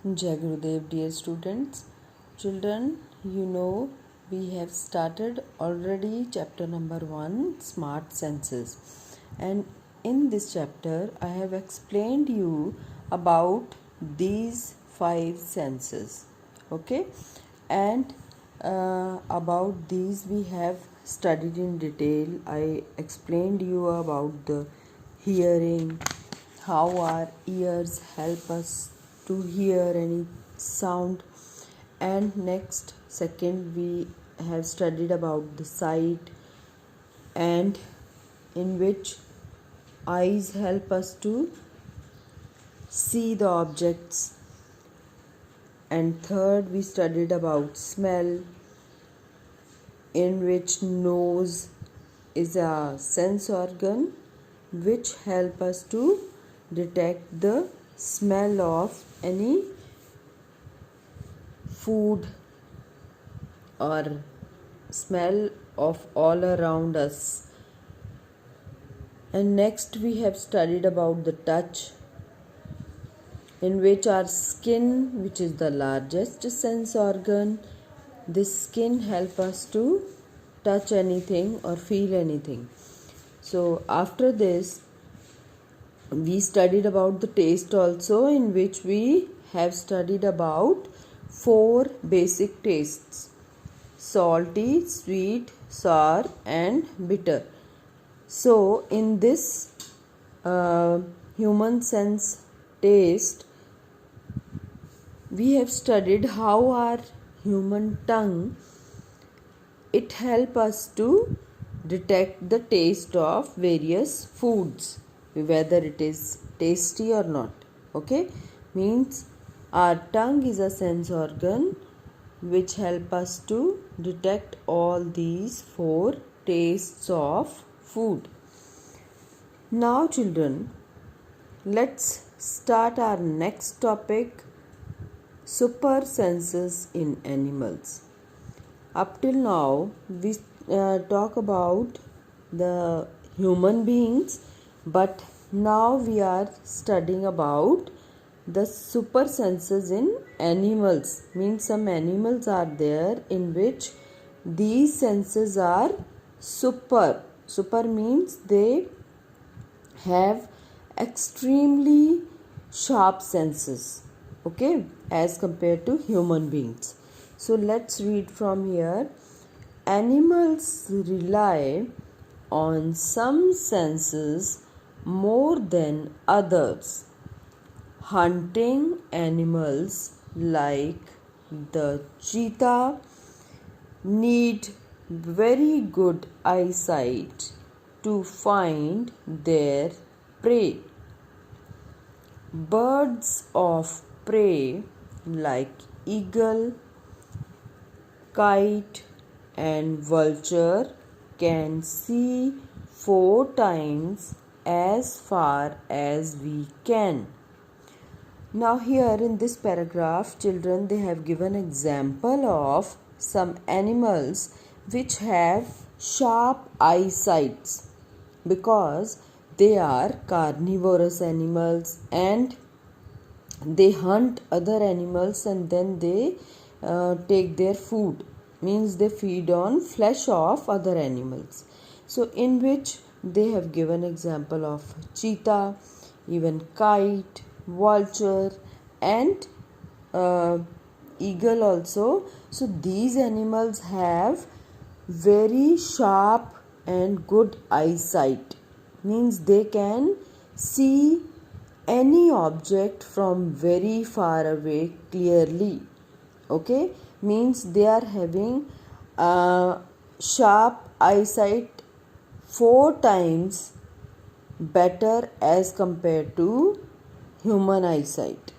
Jai Gurudev, dear students. Children, you know we have started already chapter number 1, Smart Senses. And in this chapter, I have explained you about these 5 senses. Okay? And about these we have studied in detail. I explained you about the hearing, how our ears help us to hear any sound, and next second we have studied about the sight, and in which eyes help us to see the objects, and third we studied about smell, in which nose is a sense organ which help us to detect the smell of any food or smell of all around us. And next we have studied about the touch, in which our skin, which is the largest sense organ, this skin help us to touch anything or feel anything. So after this we studied about the taste also, in which we have studied about 4 basic tastes: salty, sweet, sour and bitter. So in this human sense taste, we have studied how our human tongue, it help us to detect the taste of various foods, whether it is tasty or not. Okay, means our tongue is a sense organ which help us to detect all these 4 tastes of food. Now children, let's start our next topic, super senses in animals. Up till now we talk about the human beings, but now we are studying about the super senses in animals. Means some animals are there in which these senses are super. Super means they have extremely sharp senses, okay, as compared to human beings. So let's read from here. Animals rely on some senses more than others. Hunting animals like the cheetah need very good eyesight to find their prey. Birds of prey like eagle, kite and vulture can see 4 times as far as we can. Now here in this paragraph, children, they have given example of some animals which have sharp eyesights, because they are carnivorous animals and they hunt other animals and then they take their food, means they feed on flesh of other animals. So in which they have given example of cheetah, even kite, vulture and eagle also. So these animals have very sharp and good eyesight, means they can see any object from very far away clearly. Okay, means they are having sharp eyesight 4 times better as compared to human eyesight.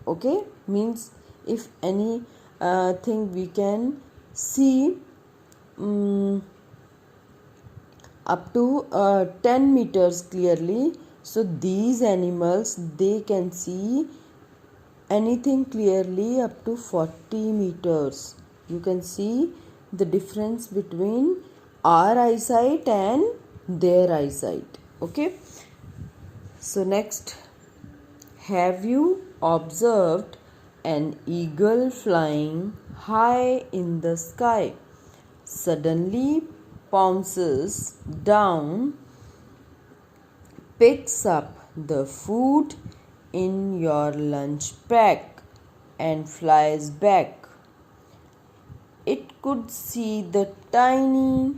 Okay, means if any thing we can see up to 10 meters clearly, so these animals, they can see anything clearly up to 40 meters. You can see the difference between our eyesight and their eyesight. Okay, so next, have you observed an eagle flying high in the sky suddenly pounces down, picks up the food in your lunch pack and flies back. It could see the tiny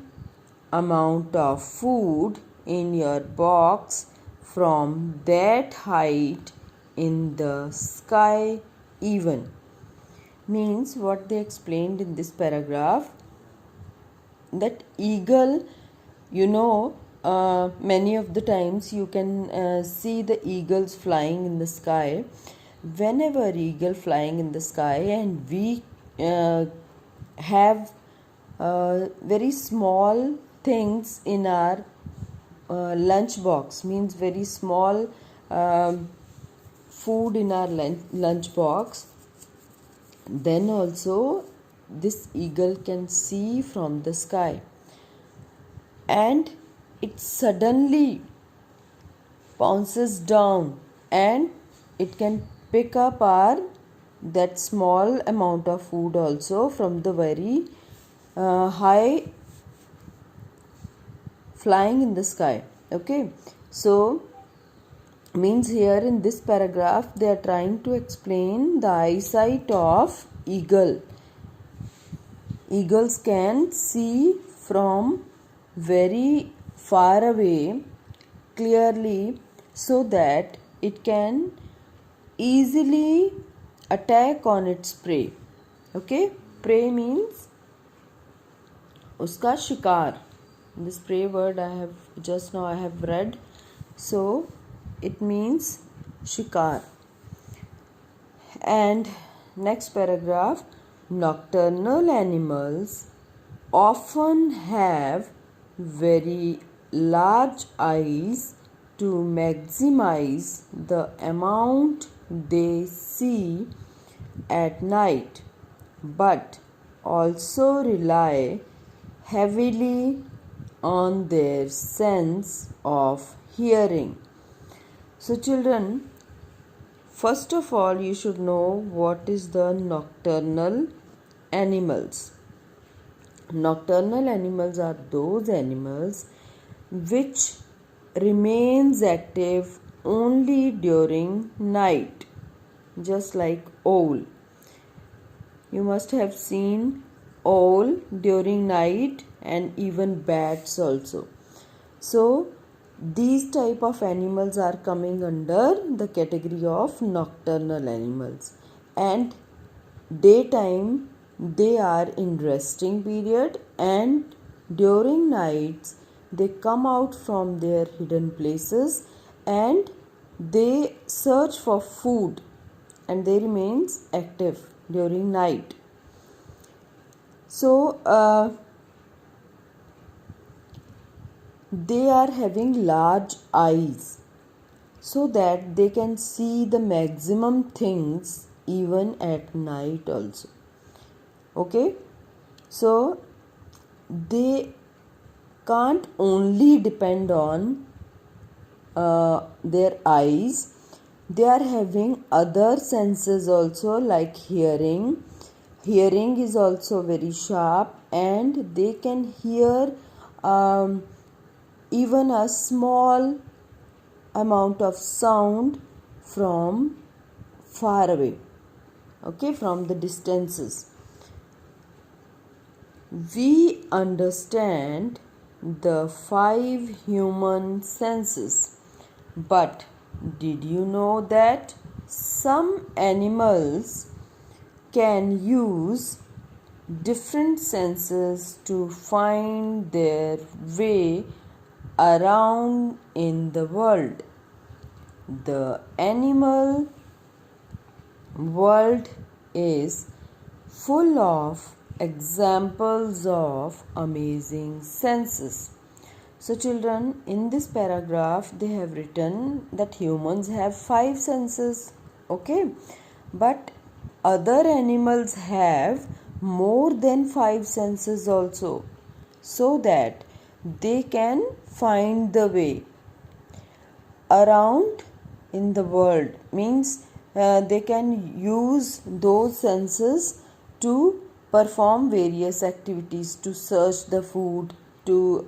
amount of food in your box from that height in the sky even. Means what they explained in this paragraph, that eagle, many of the times you can see the eagles flying in the sky. Whenever eagle flying in the sky and we have very small things in our lunch box, means very small food in our lunch box, then also this eagle can see from the sky, and it suddenly pounces down and it can pick up that small amount of food also from the very high flying in the sky. Okay, so means here in this paragraph they are trying to explain the eyesight of eagle. Eagles can see from very far away clearly, so that it can easily attack on its prey. Okay, prey means uska shikar. This prey word I have read, so it means shikar. And next paragraph, nocturnal animals often have very large eyes to maximize the amount they see at night, but also rely heavily on their sense of hearing. So children, first of all you should know what is the nocturnal animals. Nocturnal animals are those animals which remains active only during night, just like owl. You must have seen owl during night and even bats also. So these type of animals are coming under the category of nocturnal animals, and daytime they are in resting period, and during nights they come out from their hidden places and they search for food, and they remains active during night. So they are having large eyes so that they can see the maximum things even at night also. Okay, so they can't only depend on their eyes, they are having other senses also, like hearing. Hearing is also very sharp, and they can hear even a small amount of sound from far away, okay, from the distances. We understand the 5 human senses, but did you know that some animals can use different senses to find their way around in the world? The animal world is full of examples of amazing senses. So children, in this paragraph they have written that humans have 5 senses, okay, but other animals have more than 5 senses also, so that they can find the way around in the world. Means they can use those senses to perform various activities, to search the food, to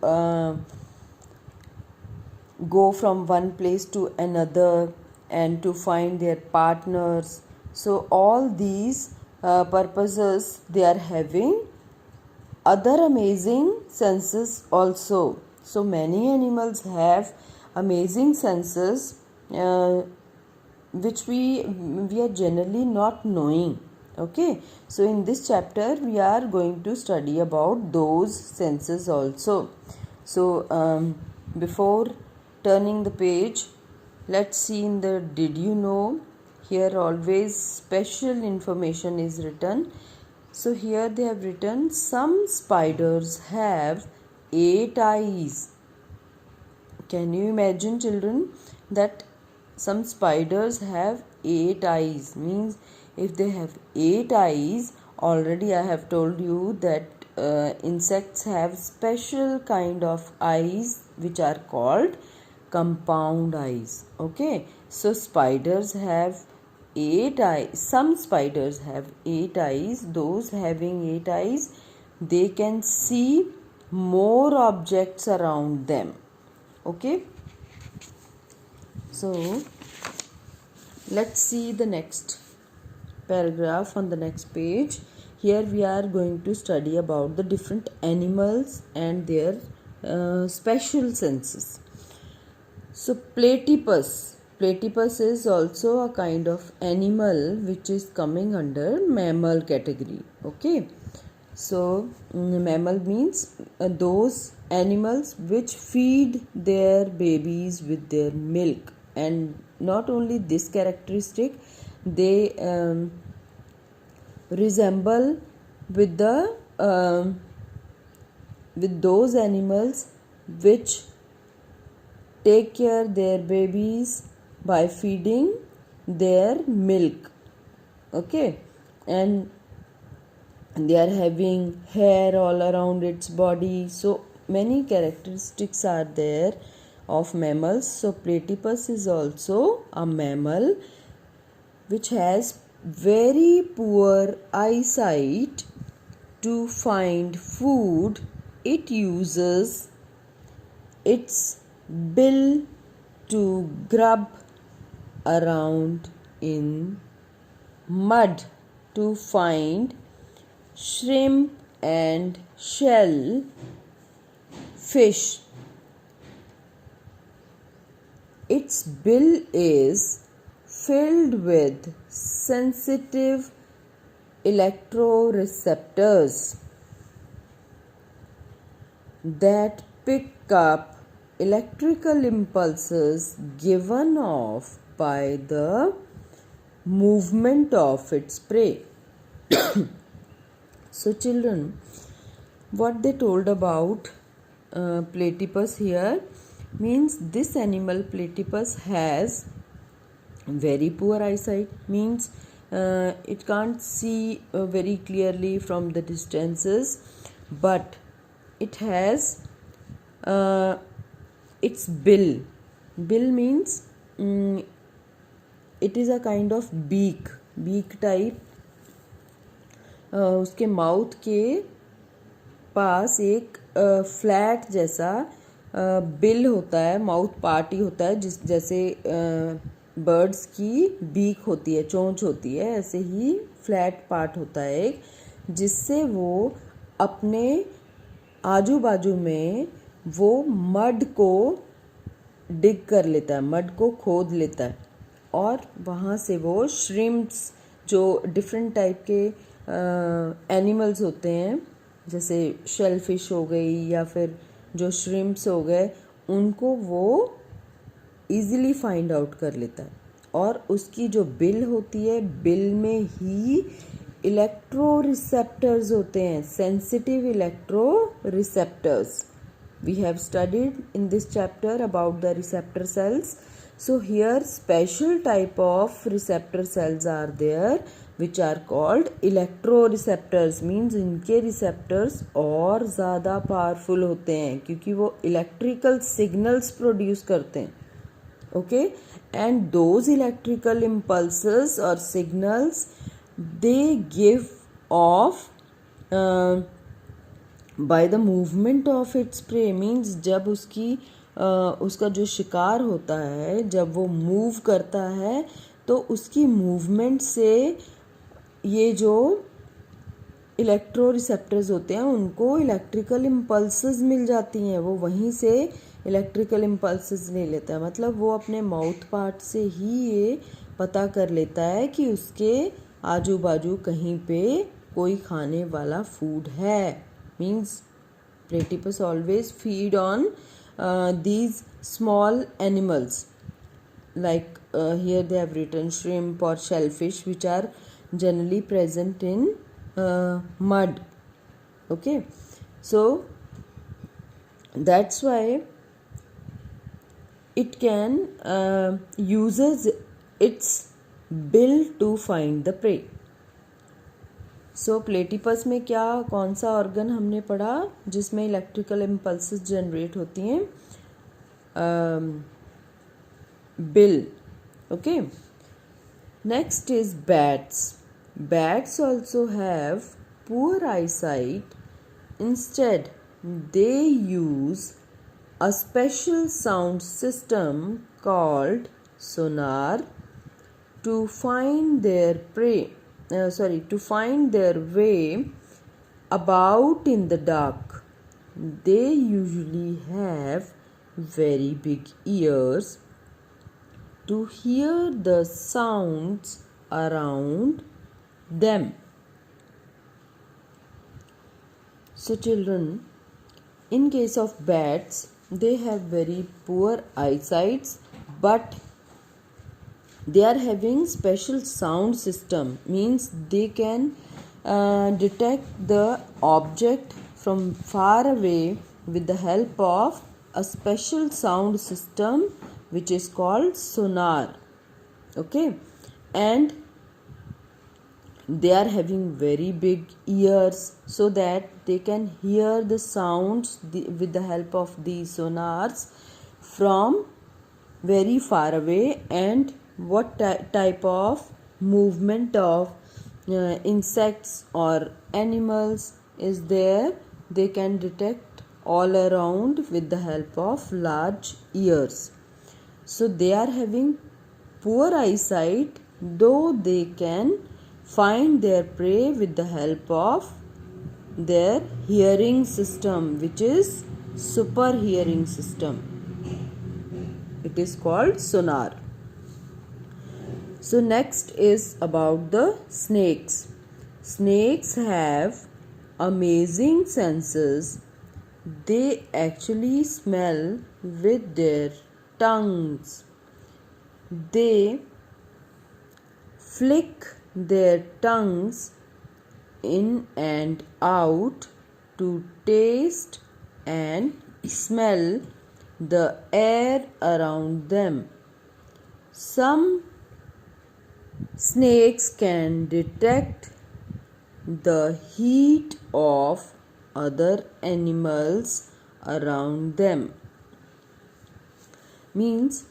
go from one place to another, and to find their partners. So all these purposes they are having. Other amazing senses also. So many animals have amazing senses which we are generally not knowing. Okay, so in this chapter we are going to study about those senses also. So before turning the page, let's see in the did you know. Here always special information is written. So here they have written some spiders have 8 eyes. Can you imagine, children, that some spiders have 8 eyes? Means if they have 8 eyes, already I have told you that insects have special kind of eyes which are called compound eyes. Okay, so spiders have 8 eyes. Some spiders have 8 eyes. Those having 8 eyes, they can see more objects around them. Okay, so let's see the next paragraph on the next page. Here we are going to study about the different animals and their special senses. So platypus is also a kind of animal which is coming under mammal category. Okay, so mammal means those animals which feed their babies with their milk. And not only this characteristic, they resemble with the with those animals which take care their babies by feeding their milk. Okay, and they are having hair all around its body. So many characteristics are there of mammals. So platypus is also a mammal which has very poor eyesight. To find food, it uses its bill to grub around in mud to find shrimp and shell fish. Its bill is filled with sensitive electroreceptors that pick up electrical impulses given off by the movement of its prey. So children, what they told about platypus here means this animal platypus has very poor eyesight. Means it can't see very clearly from the distances, but it has its bill. Bill means it is a kind of beak type. उसके mouth के पास एक flat जैसा bill होता है, mouth part ही होता है, जिस जैसे बर्ड्स की बीक होती है, चोंच होती है, ऐसे ही फ्लैट पार्ट होता है एक, जिससे वो अपने आजू बाजू में वो मड को डिग कर लेता है, मड को खोद लेता है, और वहाँ से वो श्रिम्प्स जो डिफरेंट टाइप के एनिमल्स होते हैं, जैसे शेलफिश हो गई या फिर जो श्रिम्प्स हो गए, उनको वो इजीली फाइंड आउट कर लेता है. और उसकी जो बिल होती है, बिल में ही इलेक्ट्रो रिसेप्टर्स होते हैं, sensitive electro receptors. We have studied in this chapter about the receptor cells. So here special type of receptor cells are there which are called electroreceptors. Means इनके receptors और ज़्यादा powerful होते हैं क्योंकि वो electrical signals produce करते हैं. Okay, and those electrical impulses or signals, they give off by the movement of its prey. Means जब उसका जो शिकार होता है, जब वो मूव करता है तो उसकी मूवमेंट से ये जो इलेक्ट्रो रिसेप्टर्स होते हैं उनको इलेक्ट्रिकल इम्पल्सेस मिल जाती हैं, वो वहीं से इलेक्ट्रिकल इम्पल्सेस ले लेता है. मतलब वो अपने माउथ पार्ट से ही ये पता कर लेता है कि उसके आजू बाजू कहीं पे कोई खाने वाला फूड है. Means platypus always feed on these small animals, like here they have written shrimp or shellfish, which are generally present in mud. Okay, so that's why it can uses its bill to find the prey. So platypus में क्या कौन सा organ हमने पढ़ा जिसमें electrical impulses generate होती हैं? Bill. Okay, next is bats. Bats also have poor eyesight. Instead they use a special sound system called Sonar to find their prey. To find their way about in the dark. They usually have very big ears to hear the sounds around them. So children, in case of bats, they have very poor eyesight, but they are having special sound system. Means they can detect the object from far away with the help of a special sound system which is called sonar. Okay, and they are having very big ears so that they can hear the sounds with the help of these sonars from very far away, and what type of movement of insects or animals is there, they can detect all around with the help of large ears. So they are having poor eyesight, though they can find their prey with the help of their hearing system, which is super hearing system. It is called sonar. So next is about the snakes. Snakes have amazing senses. They actually smell with their tongues. They flick their tongues in and out to taste and smell the air around them. Some snakes can detect the heat of other animals around them. Means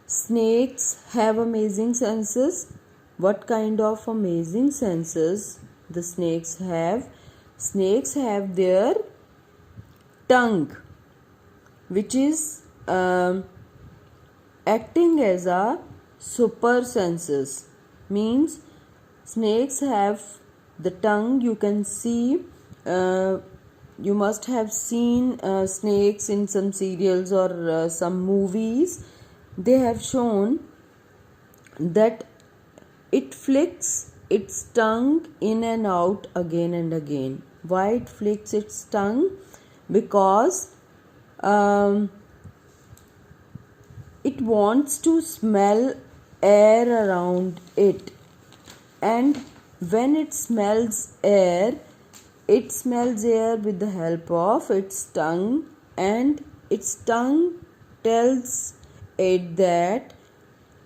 snakes have amazing senses. What kind of amazing senses the snakes have? Snakes have their tongue, which is acting as a super senses. Means snakes have the tongue. You can see, you must have seen snakes in some serials or some movies. They have shown that it flicks its tongue in and out again and again. Why it flicks its tongue? Because it wants to smell air around it, and when it smells air with the help of its tongue, and its tongue tells it that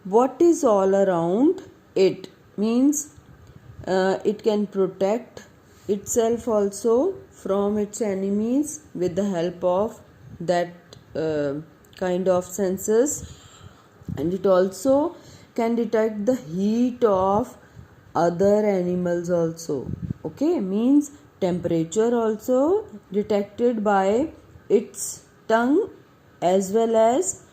what is all around it. Means it can protect itself also from its enemies with the help of that kind of senses. and it also can detect the heat of other animals also. Okay, means temperature also detected by its tongue, as well as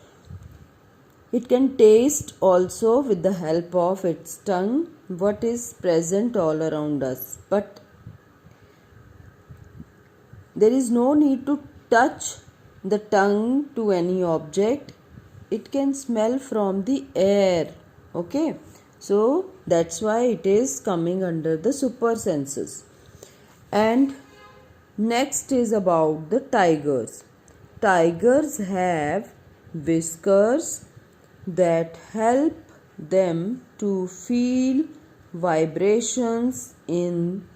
it can taste also with the help of its tongue what is present all around us. But there is no need to touch the tongue to any object. It can smell from the air. Okay, so that's why it is coming under the super senses. And next is about the tigers. Tigers have whiskers that help them to feel vibrations in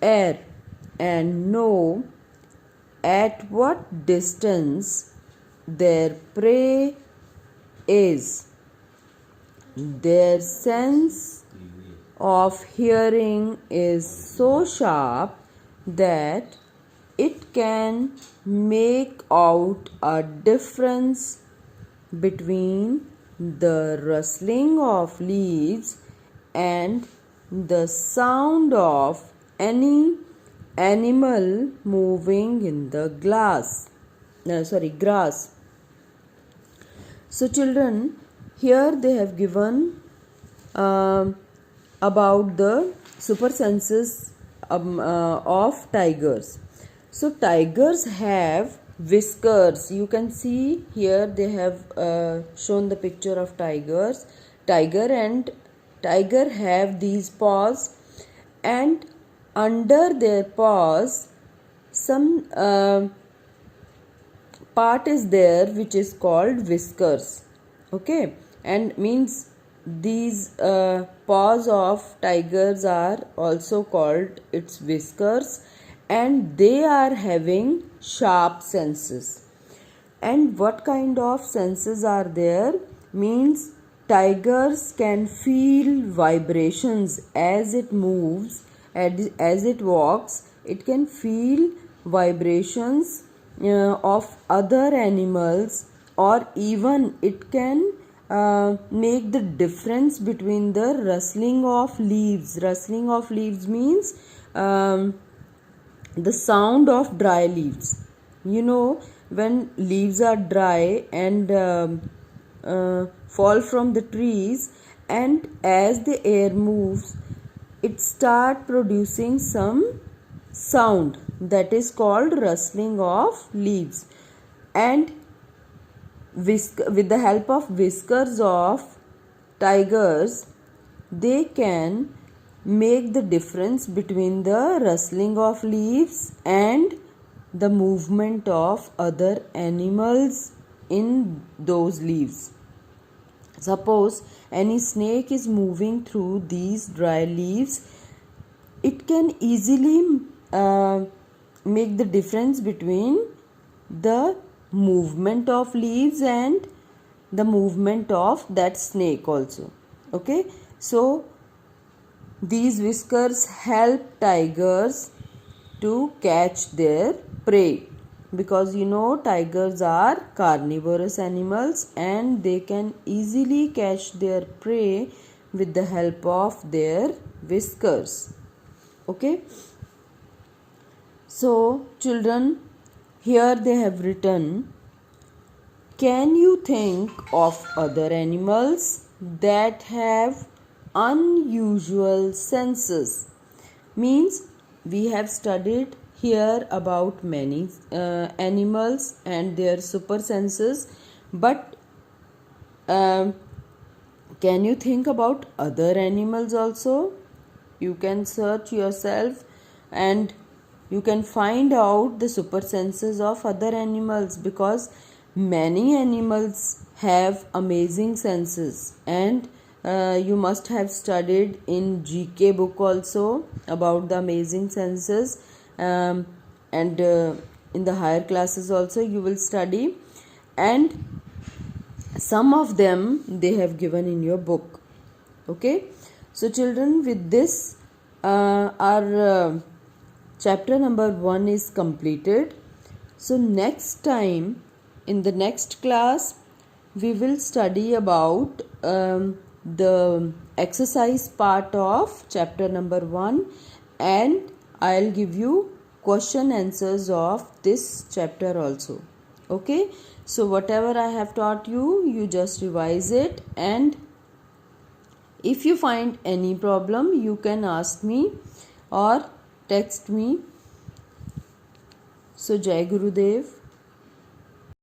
air and know at what distance their prey is. Their sense of hearing is so sharp that it can make out a difference between the rustling of leaves and the sound of any animal moving in the grass. So children, here they have given about the super senses of tigers. So tigers have whiskers. You can see here they have shown the picture of tigers. Tiger have these paws, and under their paws some part is there which is called whiskers. Okay, and means these paws of tigers are also called its whiskers, and they are having sharp senses. And what kind of senses are there? Means tigers can feel vibrations as it moves, as it walks. It can feel vibrations of other animals, or even it can make the difference between the rustling of leaves. Rustling of leaves means the sound of dry leaves. You know, when leaves are dry and fall from the trees, and as the air moves, it start producing some sound that is called rustling of leaves. And with the help of whiskers of tigers, they can make the difference between the rustling of leaves and the movement of other animals in those leaves. Suppose any snake is moving through these dry leaves, it can easily make the difference between the movement of leaves and the movement of that snake also. Okay, so these whiskers help tigers to catch their prey, because you know tigers are carnivorous animals and they can easily catch their prey with the help of their whiskers. Okay, so children, here they have written, can you think of other animals that have unusual senses? Means we have studied here about many animals and their super senses, but can you think about other animals also? You can search yourself and you can find out the super senses of other animals, because many animals have amazing senses. And you must have studied in GK book also about the amazing senses, and in the higher classes also you will study, and some of them they have given in your book. Okay, so children, with this our chapter number 1 is completed. So next time, in the next class, we will study about the exercise part of chapter number 1, and I'll give you question answers of this chapter also. Okay, so whatever I have taught you, you just revise it, and if you find any problem, you can ask me or text me. So Jai Gurudev.